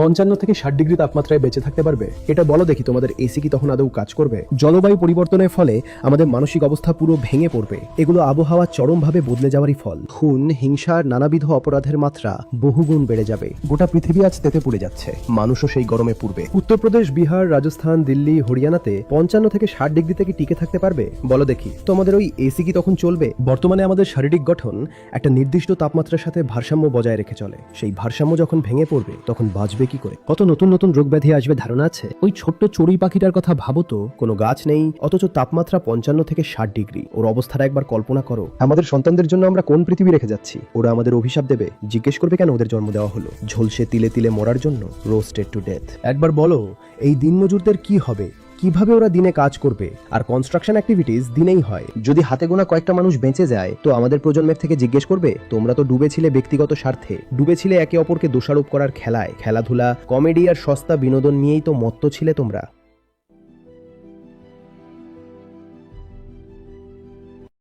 55 থেকে 60 ডিগ্রি তাপমাত্রায় বেঁচে থাকতে পারবে? এটা বলো দেখি, তোমাদের এসি কি তখন আদৌ কাজ করবে? জলবায়ু পরিবর্তনের ফলে আমাদের মানসিক অবস্থা পুরো ভেঙে পড়বে। এগুলো আবহাওয়া চরমভাবে বদলে যাওয়ারই ফল। খুন, হিংসা আর নানাবিধ অপরাধের মাত্রা বহুগুণ বেড়ে যাবে। গোটা পৃথিবী আজ তেতে পুড়ে যাচ্ছে, মানুষও সেই গরমে পুড়বে। উত্তরপ্রদেশ, বিহার, রাজস্থান, দিল্লি, হরিয়ানাতে 55 থেকে 60 ডিগ্রি থেকে টিকে থাকতে পারবে? বলো দেখি, তোমাদের ওই এসি কি তখন চলবে? বর্তমানে আমাদের শারীরিক গঠন একটা নির্দিষ্ট তাপমাত্রার সাথে ভারসাম্য বজায় রেখে চলে। সেই ভারসাম্য যখন ভেঙে পড়বে তখন বাঁচবে কি করে? কত নতুন নতুন রোগ ব্যাধি আসবে ধারণা আছে? ওই ছোট্ট চড়ুই পাখিটার কথা ভাবো তো, কোনো গাছ নেই, অথচ তাপমাত্রা 55 থেকে 60 ডিগ্রি। ওর অবস্থাটা একবার কল্পনা করো। আমাদের সন্তানদের জন্য আমরা কোন পৃথিবী রেখে যাচ্ছি? ওরা আমাদের অভিশাপ দেবে, জিজ্ঞেস করবে কেন ওদের জন্ম দেওয়া হলো, ঝলসে তিলে তিলে মরার জন্য, রোস্টেড টু ডেথ। একবার বলো, এই দিনমজুরদের কি হবে? কিভাবে ওরা দিনে কাজ করবে? আর কনস্ট্রাকশন অ্যাক্টিভিটিস দিনেই হয়। যদি হাতে গোনা কয়েকটা মানুষ বেঁচে যায়, তো আমাদের প্রজন্মের থেকে জিজ্ঞেস করবে, তোমরা তো ডুবেছিলে ব্যক্তিগত স্বার্থে, ডুবেছিলে একে অপরকে দোষারোপ করার খেলায়, খেলাধুলা, কমেডি আর সস্তা বিনোদন নিয়েই তো মত্ত ছিলে তোমরা।